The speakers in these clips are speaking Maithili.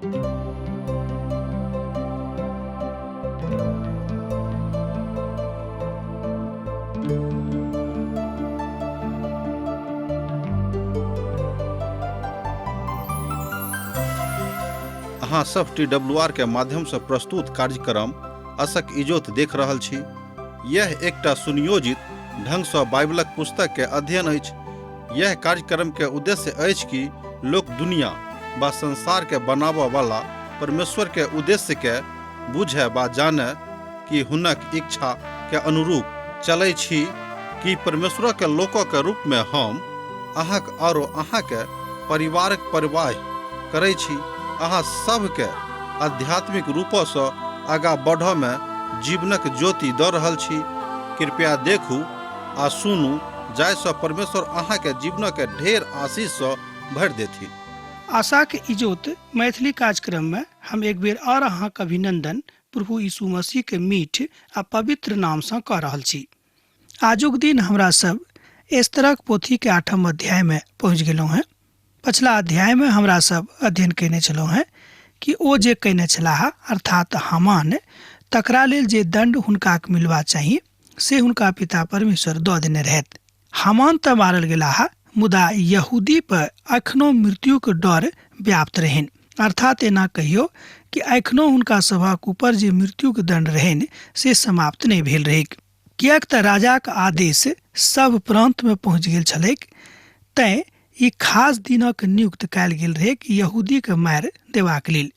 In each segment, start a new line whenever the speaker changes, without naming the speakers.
अहाँ सब TWR के माध्यम से प्रस्तुत कार्यक्रम असक इजोत देख रहल छी। यह एकटा सुनियोजित ढंग से बाइबलक पुस्तक के अध्ययन अछि। यह कार्यक्रम के उद्देश्य अछि कि लोक दुनिया व संसार के बनाबय वाला परमेश्वर के उद्देश्य के बुझे व जाने कि हुनक इच्छा के अनुरूप चलै छी कि परमेश्वर के लोकों के रूप में हम अहाँक और अहाँ के परिवारक परवाह करै छी। अहाँ सबके आध्यात्मिक रूपों से आगा बढ़य में जीवनक ज्योति दऽ रहल छी। कृपया देखू आ सुनू, जाहिसँ परमेश्वर अहाँ के जीवन के ढेर आशीष से भरि देथि।
आशा के इजोत मैथिली कार्यक्रम में हम एक बेर और अहाँ के अभिनंदन प्रभु यीशु मसीह के मीठ आ पवित्र नाम से कह रहल छी। आजुक दिन हमरा सब एस्तरक पोथी के 8वां अध्याय में पहुंच गेलहुं हैं। पछिला अध्याय में हमरा सब अध्ययन केने छलहुं हैं कि ओ जे कहने छलाह अर्थात हामान तकरा लेल जे दंड हुनका मिलवा चाहिए से हुनका पिता परमेश्वर दऽ देने रहत। हामान तऽ मारल गेलाह, मुदा यहूदी पर अखनो मृत्यु के डर व्याप्त रहन। अर्थात एना कहियो कि अखनो हुनका सभक ऊपर जे मृत्यु के दंड रहन से समाप्त नहीं भेल रहैक। कियाक तऽ राजा के आदेश सब प्रांत में पहुंच गेल छलैक, तैं ई खास दिनक नियुक्त कयल गेल रहे कि यहूदी के मारि देबाक लेल,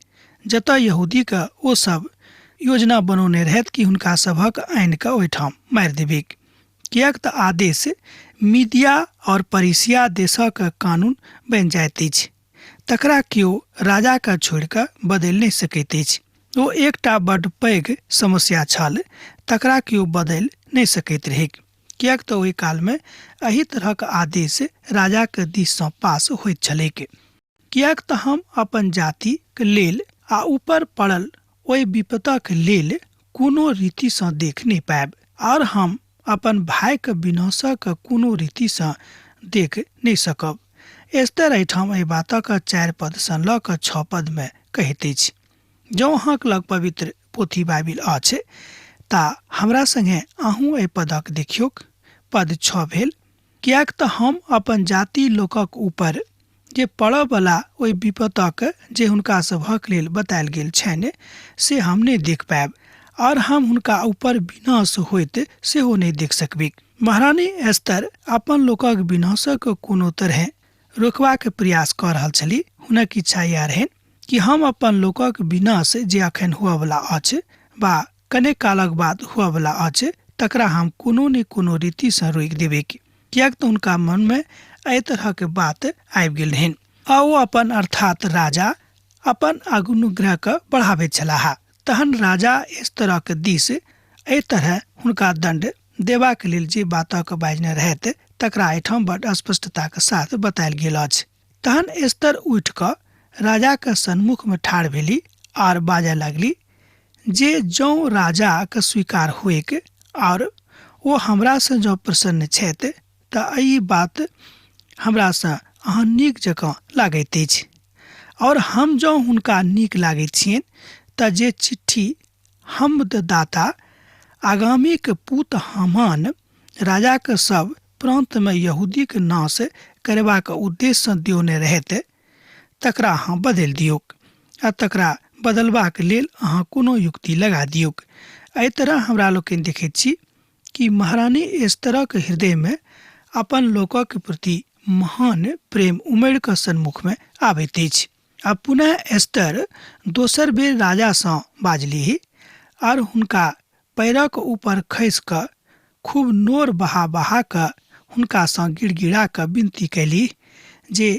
जतऽ यहूदी के ओ सब योजना बनौने रहत कि हुनका सभक आनि के ओहिठाम मारि देबेक। कियाक तऽ आदेश मीदिया और परिसिया देशक कानून बनि जाइत अछि, तकरा केओ राजा के छोड़ि कऽ बदलि नहि सकैत अछि। ओ एकटा बड्ड पैघ समस्या छल, तकरा केओ बदलि नहि सकैत रहैक। कियाक तऽ ओहि काल में एही तरहक आदेश राजा के दिस सँ पास होइत छलैक। कियाक तऽ हम अपन जाति के लेल आ ऊपर पड़ल ओहि विपदा के लेल कोनो रीति सँ देख नहि पायब, और हम अपन भाई के विनाशक कोनो रीति सँ देख नहीं सकब। एस्तर एहिठाम एहि बातक 4 पद सँ लऽ कऽ 6 पद में कहैत अछि। जँ अहाँक लग पवित्र पोथी बाइबिल अछि ता हमरा संगे अहूँ एहि पदक देखियौक। पद 6 भेल, कियाक तऽ हम अपन जाति लोकक ऊपर जे पड़ऽ वाला ओहि विपदक जे हुनका सभक लेल बतायल गेल छनि से हम नहीं देख पायब, और हम हुनका ऊपर विनाश होइत सेहो नहीं देख सकबी। महारानी एस्तर अपन लोकक विनाशक कोनो तरह रोकबाक प्रयास कऽ रहल छली। हुनक इच्छा इएह रहनि कि हम अपन लोकक विनाश जे अखन हुअ वाला अछि वा कने कालक बाद हुअ वाला अछि तकरा हम कोनो ने कोनो रीति सँ रोकि देबै। कियाक तऽ हुनका मन में एहि तरह के बात आबि गेल रहनि, आ ओ अपन अर्थात राजा अपन अनुग्रह के बढ़ाबैत छलाह। तहन राजा इस तरह के दिस एहि तरह हुनका दंड देबाक लेल जे बातक बाजने रहत तकरा एहिठाम बड्ड स्पष्टता के साथ बतायल गेल अछि। तहन एस्तर उठि कऽ राजा के सन्मुख में ठाढ़ भेली और बाजय लगली जे जौं राजा के स्वीकार होइक और ओ हमरा से जँ प्रसन्न छथि तऽ ई बात हमरा से अहाँ नीक जकाँ लागैत अछि, और हम जँ हुनका नीक लागैत छियनि तऽ जे चिट्ठी हमददाता आगामी के पूत हामान राजा के सब प्रांत में यहूदी के नाश करबाक उद्देश्य सँ देने रहत तकरा अहाँ बदलि दियौक, आ तकरा बदलबाक लेल अहाँ कोनो युक्ति लगा दियौक। एहि तरह हमरा लोकनि देखैत छी कि महारानी एस्तरक हृदय में अपन लोकक प्रति महान प्रेम उमड़ि कऽ सन्मुख में आबैत अछि। आ पुनः एस्तर दोसर बेर राजा सँ बाजलीह और हुनका पैरक ऊपर खसि कऽ खूब नोर बहा बहा कऽ हुनका सँ गिड़गिड़ा कऽ विनती कैली जे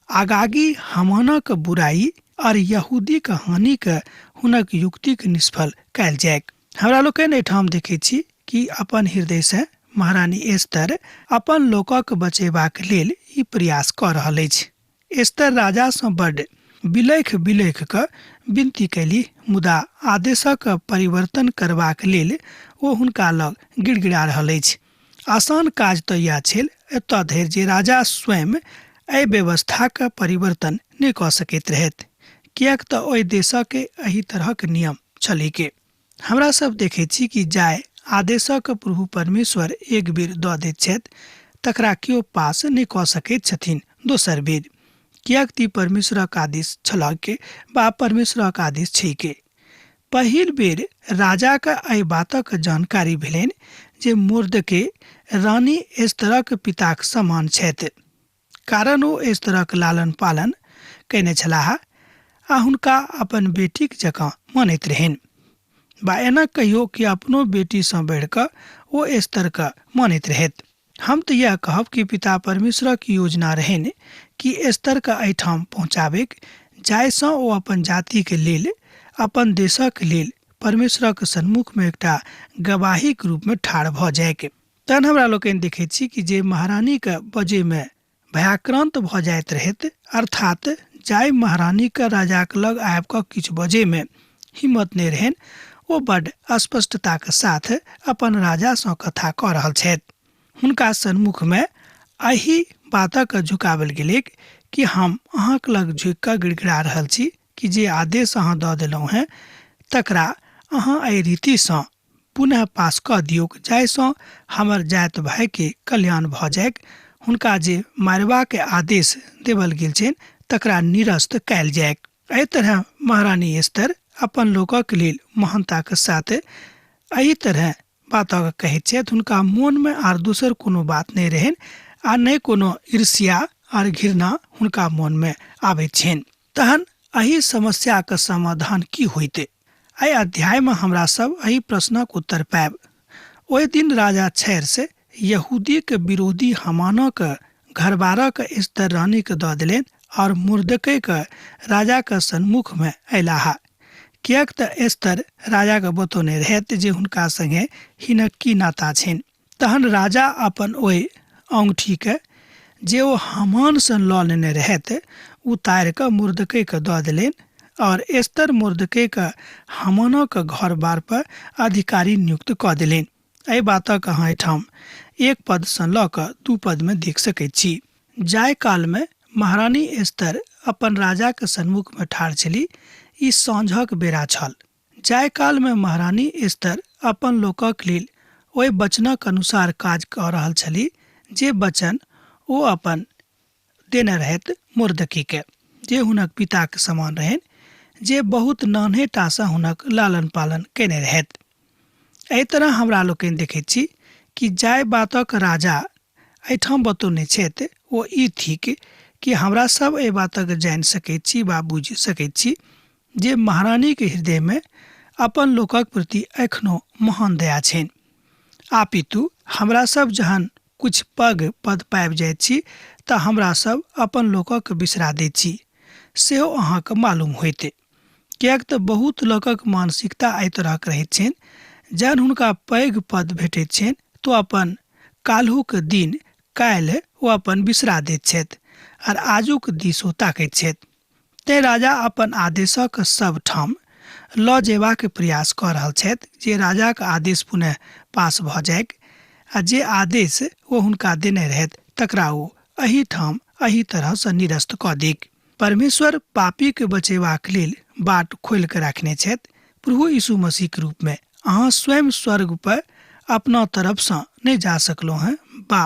आगागी हामानक बुराई और यहूदी के हानि के हुनक युक्ति के निष्फल कयल जाय। हमरा लोकनि एहिठाम देखैत छी कि अपन हृदय से महारानी एस्तर अपन लोकक बचेबाक लेल ई प्रयास कऽ रहल अछि। एस्तर राजा सँ बड्ड बिलखि बिलखि कऽ विनती कैली, मुदा आदेशक परिवर्तन करबाक लेल ओ हुनका लग गिड़गिड़ा रहल अछि। आसान काज तऽ इएह छल, एतऽ धरि जे राजा स्वयं एहि व्यवस्था के परिवर्तन नहि कऽ सकैत रहथि। कियाक तऽ ओहि देशक एही तरहक नियम छलीके। हमरा सब देखै छी कि जाय आदेशक प्रभु परमेश्वर एक बेर दऽ दैत छथि तकरा केओ पास नहि कऽ सकैत छथिन दोसर बेर, कियाक ती परमेश्वरक आदेश छलके वा परमेश्वरक आदेश छैके। पहिल बेर राजाक एहि बातक जानकारी भेलनि जे मुर्दके रानी एस्तरक पिताक समान छथि, कारण ओ एस्तरक लालन पालन कयने छलाह आ हुनका अपन बेटीक जकाँ मानैत रहनि, बा एना कहियो कि अपनो बेटीसँ बढ़ि कऽ ओ एस्तरके मानैत रहथि। हम तऽ यह कहब कि पिता परमेश्वरक योजना रहनि कि एस्तरके एहिठाम पहुँचाबैक जाहिसँ ओ अपन जातिके लेल, अपन देशक लेल परमेश्वरक सन्मुखमे एकटा गवाहीक रूपमे ठाढ़ भऽ जायके। तहन हमरा लोकनि देखैत छी कि जे महारानीके बजैमे भयाक्रांत भऽ जाइत रहथि, अर्थात जाय महारानीके राजाक लग आबि कऽ किछु बजैमे हिम्मत नहि रहनि, ओ बड्ड स्पष्टताके साथ अपन राजासँ कथा कऽ रहल छथि। हुनका सन्मुखमे एही बातक झुकावल गेलै कि हम अहाँक लग झुकि कऽ गिड़गिड़ा रहल छी कि जे आदेश अहाँ दऽ देलहुँ हेँ तकरा अहाँ एहि रीतिसँ पुनः पास कऽ दियौक जाहिसँ हमर जाति भायके कल्याण भऽ जायक। हुनका जे मारबाके आदेश देवल गेल छनि तकरा निरस्त कयल जायक। एहि तरह महारानी एस्तर अपन लोकक लेल महानताके साथ एहि तरह बातक कहैत छथि। हुनका मोनमे आर दोसर कोनो बात नहि रहनि आ नहि कोनो ईर्ष्या आर घृणा हुनका मोनमे आबैत छनि। तहन एहि समस्याके समाधान की होइते? एहि अध्यायमे हमरा सब एहि प्रश्नक उत्तर पायब। ओहि दिन राजा छैर्स यहूदीके विरोधी हामानक घरबारक एस्तर रानीके दऽ देलनि और मुर्दकैके राजाके सन्मुखमे अयलाह, कियाक तऽ एस्तर राजाके बतौने रहथि जे हुनका संगे हिनक की नाता छनि। तहन राजा अपन ओहि औंगठीके जे ओ हामानसँ लऽ लेने रहथि उतारि कऽ मुर्दकैके दऽ देलनि और एस्तर मुर्दकैके हामानक घर बार पर अधिकारी नियुक्त कऽ देलनि। एहि बातक अहाँ एहिठाम 1 पदसँ लऽ कऽ 2 पदमे देख सकैत छी। जाय कालमे महारानी एस्तर अपन राजाके सन्मुखमे ठाढ़ छली। ई साँझक बेरा छल। जाय कालमे महारानी एस्तर अपन लोकक लेल ओहि वचनक अनुसार काज कऽ रहल छली जे वचन ओ अपन देने रहथि मुर्दकीके, जे हुनक पिताके समान रहनि, जे बहुत नान्हेटासँ हुनक लालन पालन कयने रहथि। एहि तरह हमरा लोकनि देखैत छी कि जाय बातक राजा एहिठाम बतौने छथि ओ ई थिक कि हमरा सब एहि बातक जानि सकैत छी वा बुझि सकैत छी जे महारानीके हृदयमे अपन लोकक प्रति एखनो महान दया छनि। आपितु हमरा सब जहन कुछ पद पाबि जाइत छी तऽ हमरा सब अपन लोकक बिसरा दैत छी, सेहो अहाँके मालूम होइते। कियाक तऽ बहुत लोकक मानसिकता एहि तरहक रहैत छनि, जहन हुनका पैघ पद भेटैत छनि तो अपन काल्हुक दिन काल्हि ओ अपन बिसरा दैत छथि आर आजुक दिसो ताकैत छथि। तेँ राजा अपन आदेशक सब ठाम लऽ जेबाक प्रयास कऽ रहल छथि जे राजाक आदेश पुनः पास भऽ जायक आ जे आदेश ओ हुनका देने रहथि तकरा ओ एही ठाम एही तरहसँ निरस्त कऽ देक। परमेश्वर पापीके बचेबाक लेल बाट खोलि कऽ राखने छथि प्रभु यीशु मसीहके रूपमे। अहाँ स्वयं स्वर्ग पर अपना तरफसँ नहि जा सकलहुँ हेँ, बा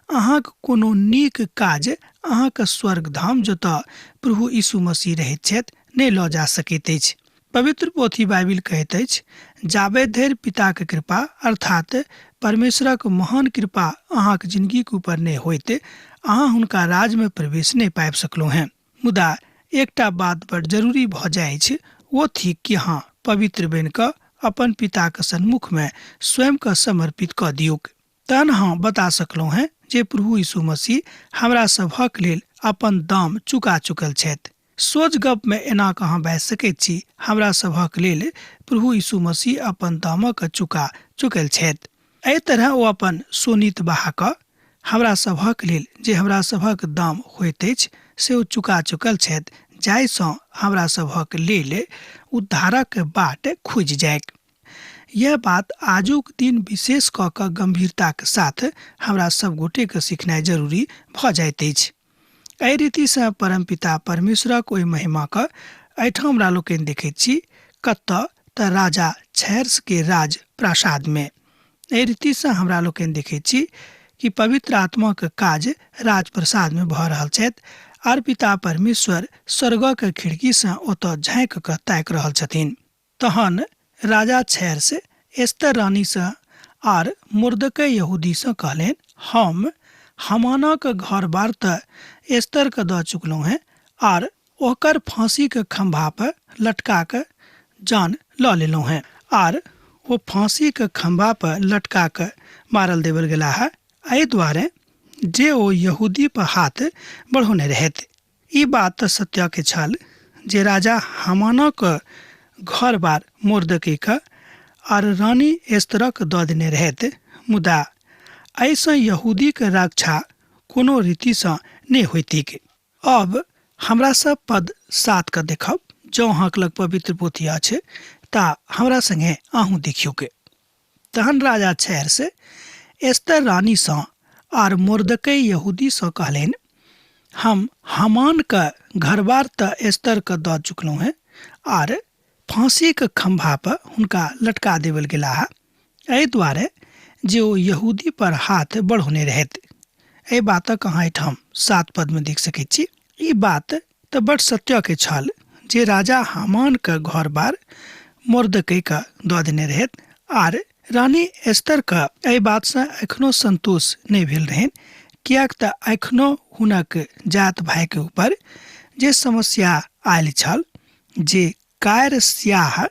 अहाँके कोनो नीक काज अहाँके स्वर्ग धाम जतऽ प्रभु यीशु मसीह रहैत छथि नहि लऽ जा सकैत अछि। पवित्र पोथी बाइबिल कहैत अछि, जाबे धरि पिताके कृपा अर्थात परमेश्वरक महान कृपा अहाँके जिंदगीके ऊपर नहि होइत अहाँ हुनका राजमे प्रवेश नहि पाबि सकलहुँ हेँ। मुदा एकटा बात बड़ जरूरी भऽ जाइ छै, वो थिक कि अहाँ पवित्र बनि कऽ अपन पिताके सन्मुखमे स्वयंके समर्पित कऽ दियौक। तहन अहाँ बता सकलहुँ हेँ जे प्रभु यीशु मसीह हमरा सभक लेल अपन दाम चुका चुकल छथि। सोझ गपमे एना कहाँ बाजि सकैत छी, हमरा सभक लेल प्रभु यीशु मसीह अपन दामक चुका चुकल छथि। एहि तरह ओ अपन सोनीत बहा कऽ हमरा सभक लेल जे हमरा सभक दाम होइत अछि से ओ चुका चुकल छथि, जाहिसँ हमरा सभक लेल उद्धारक बाट खुजि जायक। यह बात आजुक दिन विशेष कऽ कऽ गंभीरताके साथ हमरा सब गोटेके सिखनाइ जरूरी भऽ जाइत अछि। एहि रीतिसँ परमपिता परमेश्वरक ओहि महिमाके एहिठाम हमरा लोग देखे छी कतऽ तऽ राजा छैर्स के राज प्रासाद में। एहि रीति से हमरा लोग देखे छी कि पवित्र आत्मा के काज राजप्रसाद में भऽ रहल छथि आर पिता परमेश्वर स्वर्गक खिड़की से ओतऽ झाँकि कऽ ताकि रहल छथिन। तहन राजा छैर्स एस्तर रानी से आर मुर्दकै यहूदी से कहलेन, हम हामाना के घर बार त एस्तर के दऽ चुकलहुँ हैं आर ओकर फांसी के खंभा पर लटका के जान लऽ लेलहुँ हैं आर वो फांसी के खंभा पर लटका के मारल देवल गेला है। एहि दुआरे जे ओ यहूदी पर हाथ बढ़ौने रहथि। ई बात तऽ सत्य के छल जे राजा हामाना के घर बार मुर्दकै के आर रानी एस्तरक दऽ देने रहथि, मुदा ऐसा यहूदी के रक्षा कोनो रीति से नहीं होइतिक। अब हमरा सब पद 7 के देखब। जँ अहाँक लग पवित्र पोथी अछि ता हमरा संगे अहूँ देखियो के। तहन राजा छैर्स एस्तर रानी सँ आर मुर्दकै यहूदी सँ कहलेन, हम हामान के घरबार त एस्तर के दऽ चुकलहुँ हैं आर फांसी के खंभा पर हुनका लटका देवल गेला है। एहि दुआरे जे ओ यहूदी पर हाथ बढ़ौने रहथि। एहि बातक अहाँ एहिठाम 7 पद में देख सकैत छी। ई बात तऽ बड़ सत्य के छल जे राजा हामान के घर बार मुर्दकै के दऽ देने रहथि आर रानी एस्तर के एहि बात से एखनो संतोष नहीं भेल रहन, कियाक तऽ एखनो हुनक जात भाई के ऊपर जे समस्या आयल छल, जे कायर स्याह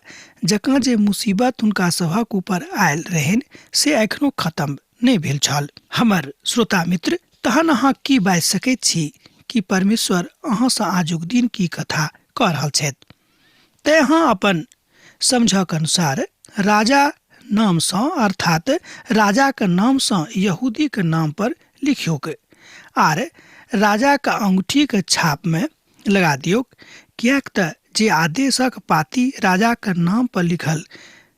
जकाँ जे मुसीबत हुनका सभक ऊपर आयल रहन से एखनो खत्म नहीं भेल छल। हमर श्रोता मित्र, तहन अहाँ की बाजि सकैत छी कि परमेश्वर अहाँ से आजुक दिन की कथा कह रहल छथि। तै अहाँ अपन समझक अनुसार राजा नाम सँ अर्थात राजा के नाम सँ यहूदी के नाम पर लिखियो के आर राजा के अंगूठी के छाप में लगा दियो, कियाक तऽ जे आदेशक पाती राजा के नाम पर लिखल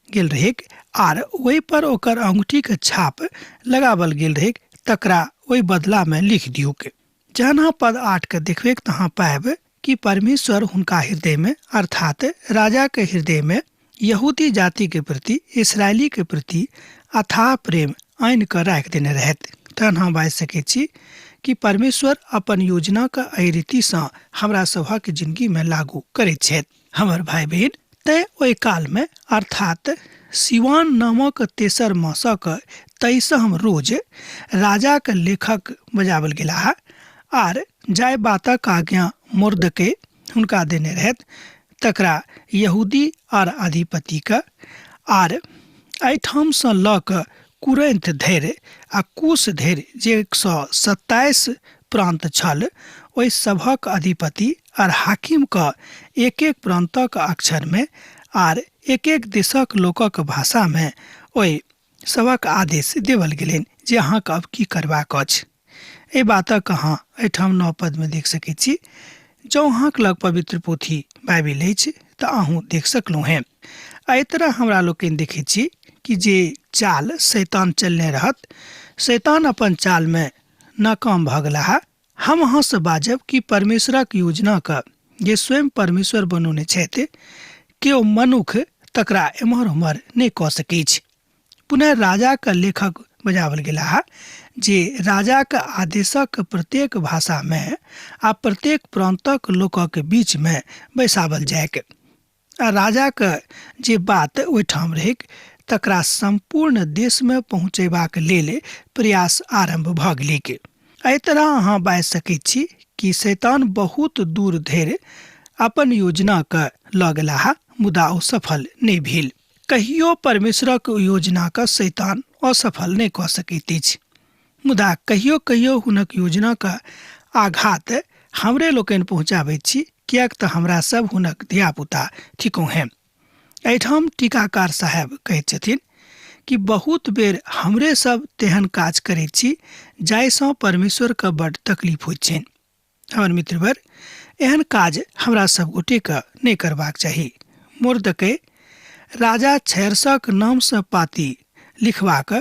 गेल रहे आर ओहि पर ओकर अंगूठी के छाप लगावल गेल रहे, तकरा ओहि बदला में लिख दियो के। जहन अहाँ पद 8 के देखबे तहाँ पाएब कि परमेश्वर हुनका हृदय में अर्थात राजा के हृदय में यहूदी जाति के प्रति, इसराइली के प्रति अथाह प्रेम आनि कर राखि देने रहथि। तहन हम बाजि सकैत छी कि परमेश्वर अपन योजना के एहि रीति सँ हमरा सभक जिंदगी में लागू करैत छथि। हमर भाई बहन, तै ओहि काल में अर्थात सिवान नामक 3 मासक 23 रोज राजा के लेखक बजावल गेला है आर जाय बातक आज्ञा मुर्दकै हुनका देने रहथि, तकरा यहूदी आर अधिपति के आर एहिठाम सँ लऽ कऽ कुरैन्थ धरि आ कूश धरि जे 127 प्रांत छल, ओहि सभक अधिपति आर हाकिम के एक एक प्रांतक अक्षर में आर एक एक देशक लोकक भाषा में ओहि सभक आदेश देवल गेलनि जे अहाँके अब की करबाक अछि। एहि बातक अहाँ एहिठाम 9 पद में देख सकैत छी। जँ अहाँके लग पवित्र पोथी बाइबिल अछि तऽ अहूँ देख सकलहुँ हैं। एहि तरह हमरा लोग देखै छी कि जे चाल शैतान चलने रहत, शैतान अपन चाल में नाकाम भऽ गेला है। हम अहाँ से बाजब कि परमेश्वरक योजना के जे स्वयं परमेश्वर बनौने छथि, केओ मनुख तकरा एम्हर उम्हर नहीं कऽ सकै छै। पुनः राजा के लेखक बजावल गेला है जे राजा के आदेशक प्रत्येक भाषा में आ प्रत्येक प्रांतक लोकक बीच में बैसावल जायक आ राजा के जे बात ओहिठाम रहे तकरा संपूर्ण देश में पहुँचेबाक लेल प्रयास आरंभ भऽ गेलै। एहि तरह अहाँ बाजि सकैत छी कि शैतान बहुत दूर धरि अपन योजना के लऽ गेला है, मुदा ओ सफल नहीं भेल। कहियो परमेश्वरक योजना के शैतान असफल नहीं कऽ सकैत अछि, मुदा कहियो कहियो हुनक योजना के आघात हमरे लोकनि पहुँचाबैत छी, कियाक तऽ हमरा सब हुनक धियापुता थिको हैं। एहिठाम टीकाकार साहब कहैत छथिन कि बहुत बेर हमरे सब तेहन काज करैत छी जाहिसँ परमेश्वर के बड़ तकलीफ होइत छनि। हमर मित्रवर, एहन काज हमरा सब गोटे के नहीं करबाक चाही। मुर्दकै राजा छैर्सक नाम से पाती लिखबाक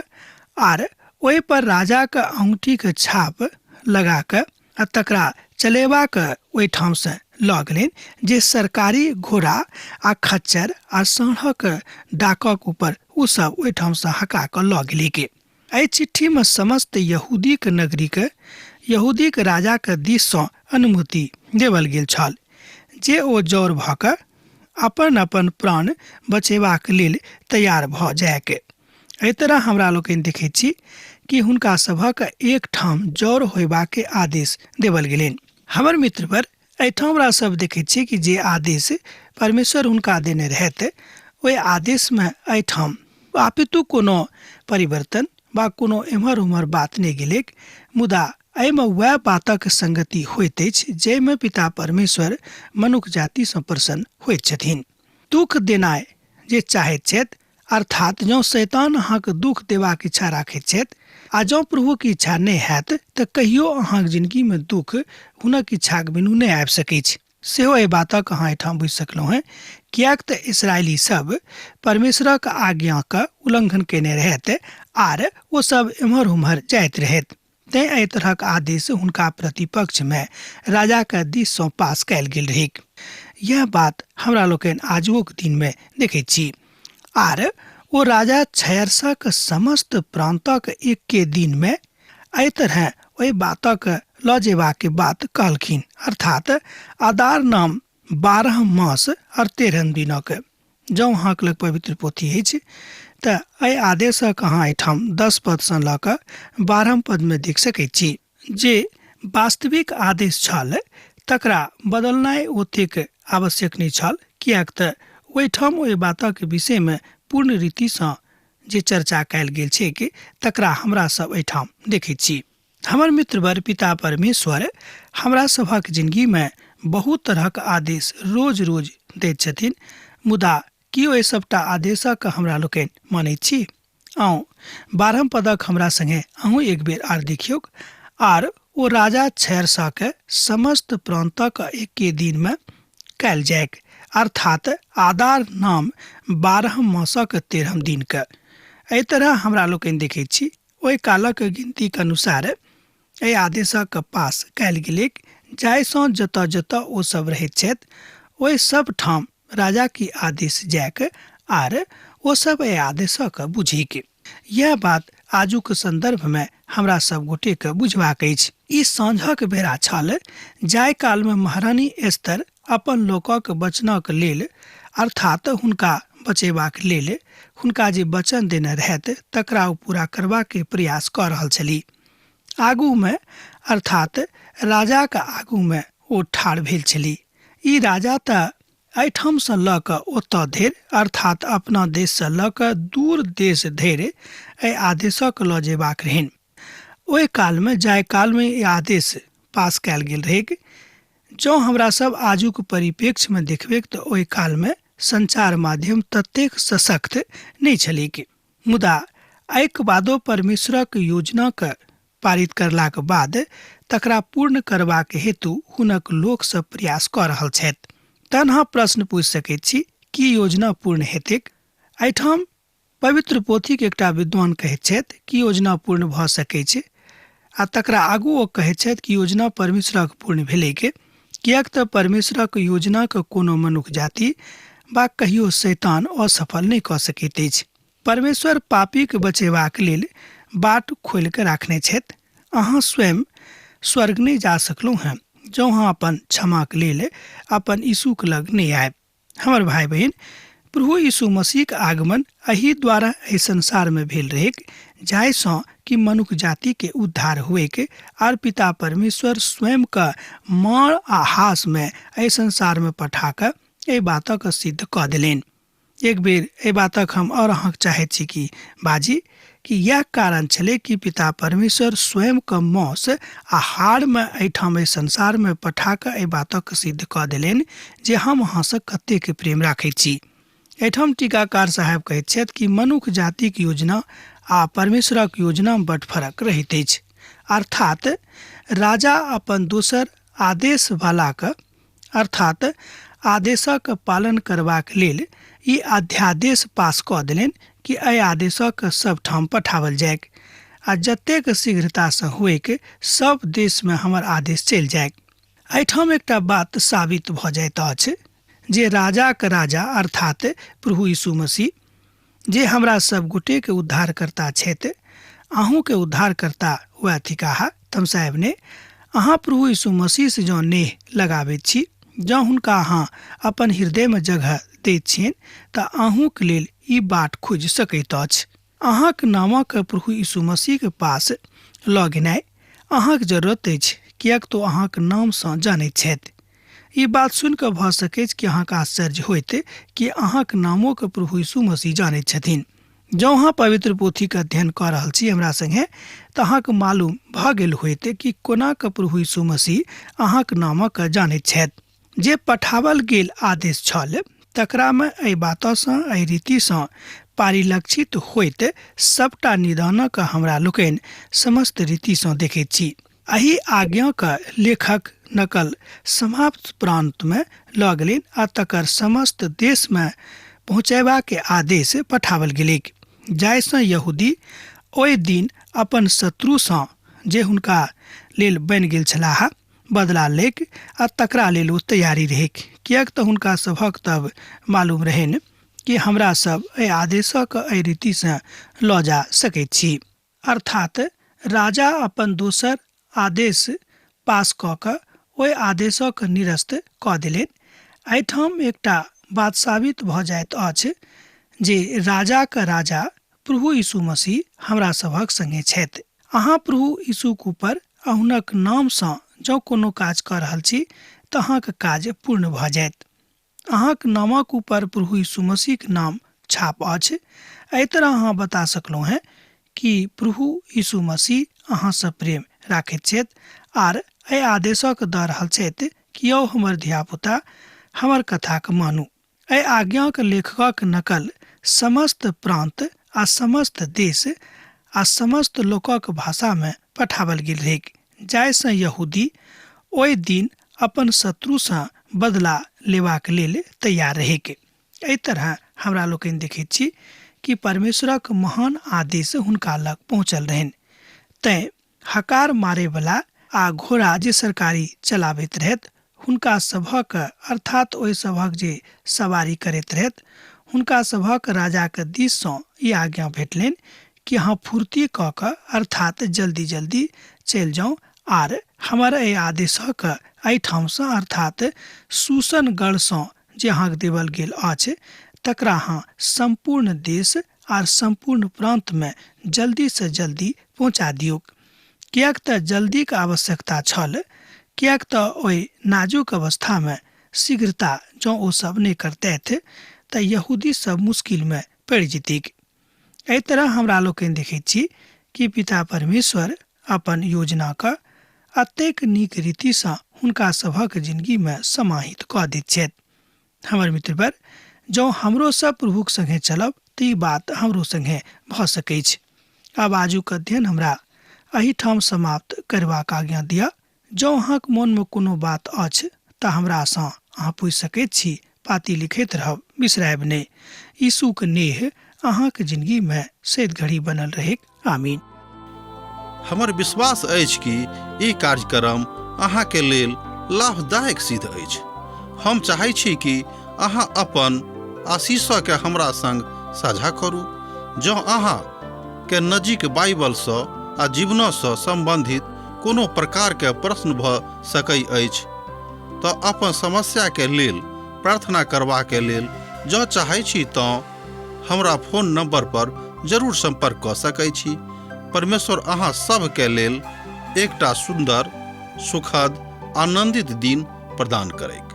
आर ओहि पर राजा के अंगूठी के छाप लगा के आ तकरा चलेबाक ओहि ठाम से लऽ गेलनि जे सरकारी घोड़ा आ खच्चर आ सांढक डाकक ऊपर ओ सब ओहि ठाम से हका कऽ लऽ गेलै के। एहि चिट्ठी में समस्त यहूदीक नगरीक यहूदीक राजाक दिस सँ अनुमति देवल गेल छल जे ओ जौर भऽ कऽ अपन अपन प्राण बचेबाक लेल तैयार भऽ जायके। एहि तरह हमरा लोकनि देखैत छी कि हुनका सभक एक ठाम जौर होयबाके आदेश देवल गेलनि। हमर मित्र पर एहिठाम हमरा सब देखैत छी कि जे आदेश परमेश्वर हुनका देने रहथि ओहि आदेश में एहिठाम आपितु कोनो परिवर्तन वा कोनो एम्हर उम्हर बात नहि गेलैक, मुदा एहिमे वएह बातक संगति होइत अछि जाहिमे पिता परमेश्वर मनुष्य जाति सँ प्रसन्न होइत छथिन। दुख देनाइ जे चाहैत छथि, अर्थात जँ शैतान अहाँके दुख देबाक इच्छा राखैत छथि आ जँ प्रभुके इच्छा नहि हैत तऽ कहियो अहाँके जिंदगीमे दुख हुनक इच्छाक बिनु नहि आबि सकैत छै। सेहो एहि बातक अहाँ एहिठाम बुझि सकलहुँ हैं, किएक तऽ इसराइली सब परमेश्वरक आज्ञाके उल्लंघन केने रहथि आर ओ सब एम्हर उम्हर जाइत रहथि। तैं एहि तरहक आदेश हुनका प्रतिपक्ष में राजा के दिस सँ पास कयल गेल रहै। यह बात हमरा लोकनि आजुक दिन में देखैत छी। आर ओ राजा छयरसक समस्त प्रांतक एके दिन में एहि तरह ओहि बातक लऽ जेबाके बात कहलखिन, अर्थात आदार नाम 12 मास और 13 दिनक। जँ अहाँक लग पवित्र पोथी अछि तऽ एहि आदेशक अहाँ एहिठाम 10 पद सँ लऽ कऽ 12 पद में देख सकैत छी। जे वास्तविक आदेश छल तकरा बदलनाइ ओतेक आवश्यक नहि छल, किएक तऽ ओहिठाम ओहि बातक विषय में पूर्ण रीति सँ जे चर्चा कयल गेल छै कि तकरा हमरा सब एहिठाम देखैत छी। हमर मित्र वर पिता परमेश्वर हमरा सभक जिंदगी में बहुत तरहक आदेश रोज रोज दैत छथिन, मुदा की ओहि सबटा आदेशक हमरा लोकनि मानैत छी? आउ 12 पदक हमरा संगे अहूँ एक बेर आर देखियौ। आर ओ राजा छयरसा के समस्त प्रांतक एके दिन में कयल जायक, अर्थात आदार नाम 12 मासक 13 दिन के। एहि तरह हमरा लोकनि देखैत छी ओहि कालक गिनती के अनुसार एहि आदेशक पास कयल गेलैक, जाहिसँ जतऽ जतऽ ओ सब रहैत छथि ओहि सब ठाम राजा की आदेश जायक आर ओ सब एहि आदेशक बुझिक। यह बात आजुक संदर्भ में हमरा सब गोटे के बुझबाक अछि। ई साँझक बेरा छल जाहि काल में महारानी एस्तर अपन लोकक वचनक लेल, अर्थात हुनका बचेबाक लेल हुनका जे वचन देने रहथि तकरा ओ पूरा करबाक प्रयास कऽ रहल छलीह। आगू में अर्थात राजा के आगू में ओ ठाढ़ भेल छली। ई राजा तऽ एहिठाम सँ लऽ कऽ ओतऽ धरि, अर्थात अपना देश सँ लऽ कऽ दूर देश धरि एहि आदेशक लऽ जेबाक रहनि। ओहि काल में जाहि काल में ई आदेश पास कयल गेल रहै, जँ हमरा सब आजुक परिप्रेक्ष्य में देखबै तऽ ओहि काल में संचार माध्यम ततेक सशक्त नहि छलैक, मुदा एहिके बादो परमेश्वरक योजना के पारित करलाक बाद तकरा पूर्ण करबाक हेतु हुनक लोक सब प्रयास कऽ रहल छथि। तहन अहाँ प्रश्न पूछि सकैत छी कि योजना पूर्ण हेतैक? एहिठाम पवित्र पोथी के एकटा विद्वान कहैत छथि कि योजना पूर्ण भऽ सकैत छै, आ तकरा आगू ओ कहैत छथि कि योजना परमेश्वरक पूर्ण भेलैक, किएक तऽ परमेश्वरक योजना के कोनो मनुष्य जाति वा कहियो शैतान असफल नहि कऽ सकैत अछि। परमेश्वर पापी के बचेबाक लेल बाट खोलि कऽ राखने छथि। अहाँ स्वयं स्वर्ग नहीं जा सकलहुँ हैं जँ अहाँ अपन क्षमाक लेल अपन यीशुक लग नहीं आयब। हमर भाई बहन, प्रभु यीशु मसीह के आगमन एहि द्वारा एहि संसार में भेल रहै जाहिसँ कि मनुष्य जाति के उद्धार हुएके आर पिता परमेश्वर स्वयं का मार आ हास में एहि संसार में पठा कऽ एहि बातक सिद्ध कऽ देलनि। एक बेर एहि बातक हम और अहाँ चाहैत छी कि बाजी कि यह कारण छलै कि पिता परमेश्वर स्वयं का मौस आ हार में एहिठाम एहि संसार में पठा कऽ एहि बातक सिद्ध कऽ देलनि जे हम अहाँसँ कतेक प्रेम राखैत छी। एहिठाम टीकाकार साहब कहैत छथि कि मनुष्य जातिक योजना आ परमेश्वरक योजना में बड़ फर्क रहैत अछि, अर्थात राजा अपन दोसर आदेश वालाक अर्थात आदेशक पालन करबाक लेल ई अध्यादेश पास कऽ देलनि कि एहि आदेशक सब ठाम पठावल जायक, आ जतेक शीघ्रता से हुए के सब देश में हमर आदेश चल जाए। एहिठाम एकटा बात साबित भ जाइत अछि जे राजा के राजा अर्थात प्रभु यीशु मसीह जे हमरा सब गोटे के उद्धारकर्ता छथि, अहूँ के उद्धारकर्ता हुआ थिकाहा तम साहेब ने अहाँ प्रभु यीशु मसीह से जँ नेह लगाबैत छी, जँ हुनका अहाँ अपन हृदय में जगह दैत छियनि तऽ अहूँक लेल ई बाट खोजि सकैत अछि। अहाँक नामक प्रभु यीशु मसीह के पास लऽ गेनाइ अहाँक जरूरत अछि, किएक तो अहाँक नामसँ जानैत छथि। ई बात सुनि कऽ भऽ सकैत कि अहाँक आश्चर्य होइत कि अहाँक नामो के प्रभु यीशु मसीह जानैत छथिन। जँ अहाँ पवित्र पोथी के अध्ययन कऽ रहल छी हमरा संगे तऽ अहाँके मालूम भऽ गेल होइत कि कोना कऽ प्रभु यीशु मसीह अहाँक नामक जानैत छथि। जे पठावल गेल आदेश छल तकरा में एहि बातसँ एहि रीतिसँ परिलक्षित होइत सबटा निदानक हमरा लोकनि समस्त रीतिसँ देखैत छी। एहि आज्ञाक लेखक नकल समाप्त प्रांत में लऽ गेलनि आ तकर समस्त देश में पहुँचेबा के आदेश पठावल गेलैक, जाहिसँ यहूदी ओहि दिन अपन शत्रुसँ जे हुनका लेल बनि गेल छलाह बदला लेक आ तकरा लेल ओ तैयारी रहेक, किएक तऽ हुनका सभक तब मालूम रहनि कि हमरा सब एहि आदेशक एहि रीतिसँ लऽ जा सकैत छी। अर्थात राजा अपन दोसर आदेश पास कऽ कऽ ओहि आदेशक निरस्त कऽ देलनि। एहिठाम एकटा बात साबित भऽ जाइत अछि जे राजाक राजा प्रभु यीशु मसीह हमरा सभक संगे छथि। अहाँ प्रभु यीशुक ऊपर हुनक नामसँ जँ कोनो काज कऽ रहल छी तऽ अहाँक काज पूर्ण भऽ जायत। अहाँक नामक ऊपर प्रभु यीशु मसीह के नाम छाप अछि। एहि तरह अहाँ बता सकलहुँ हैं कि प्रभु यीशु मसीह अहाँसँ प्रेम राखैत छथि आर एहि आदेशक दऽ रहल छथि कि यौ हमर धियापुता हमर कथाक मानू। एहि आज्ञाक लेखकक नकल समस्त प्रांत आ समस्त देश आ समस्त लोकक भाषा में पठावल गेल रहेक, जाहिसँ यहूदी ओहि दिन अपन शत्रुसँ बदला लेबाक लेल तैयार रहेक। एहि तरह हमरा लोकनि देखैत छी कि परमेश्वरक महान आदेश हुनका लग पहुँचल रहनि। तैं हकार मारेवला आ घोड़ा जे सरकारी चलाबैत रहथि हुनका सभक अर्थात ओहि सभक जे सवारी करैत रहथि हुनका सभक राजाक दिससँ ई आज्ञा भेटलनि कि अहाँ फुर्ती कऽ कऽ अर्थात जल्दी जल्दी चलि जाउ आर हमर एहि आदेशक एहिठामसँ अर्थात सूसन गढ़सँ जे अहाँके देवल गेल अछि तकरा अहाँ संपूर्ण देश आर संपूर्ण प्रांत में जल्दी से जल्दी पहुँचा दियौ, किएक तऽ जल्दी के आवश्यकता छल, किएक तऽ ओहि नाजुक अवस्था में शीघ्रता जँ ओ सब नहि करतथि तऽ यहूदी सब मुश्किल में पड़ि जेतिक। एहि तरह हमरा लोकनि देखैत छी कि पिता परमेश्वर अपन योजनाक अतेक नीक रीतिसँ हुनका सभक जिंदगी में समाहित कऽ दैत छथि। हमर मित्रवर, जँ हमरो सब प्रभुक संगे चलब तऽ ई बात हमरो संगे भऽ सकैछ। आब आजुक अध्ययन हमरा एहिठाम समाप्त करबाक आज्ञा दिअ। जँ अहाँक मोनमे कोनो बात अछि तऽ हमरासँ अहाँ पूछि सकैत छी। पाती लिखैत रहब, बिसरायब नहि। यीशुक नेह अहाँक जिंदगी में सैद घड़ी बनल रहेक। आमीन।
हमर विश्वास अछि कि ई कार्यक्रम अहाँके लेल लाभदायक सिद्ध अछि। हम चाहै छी कि अहाँ अपन आशीषके हमरा संग साझा करू। जँ अहाँ के नजीक बाइबलसँ आ जीवनसँ संबंधित कोनो प्रकारके प्रश्न भऽ सकै अछि तऽ अपन समस्याके लेल प्रार्थना करबाके लेल जँ चाहै छी तऽ हमरा फोन नंबर पर जरूर संपर्क कऽ सकै छी। परमेश्वर अहाँ सबके लेल एकटा सुंदर, सुखद, आनंदित दिन प्रदान करैक।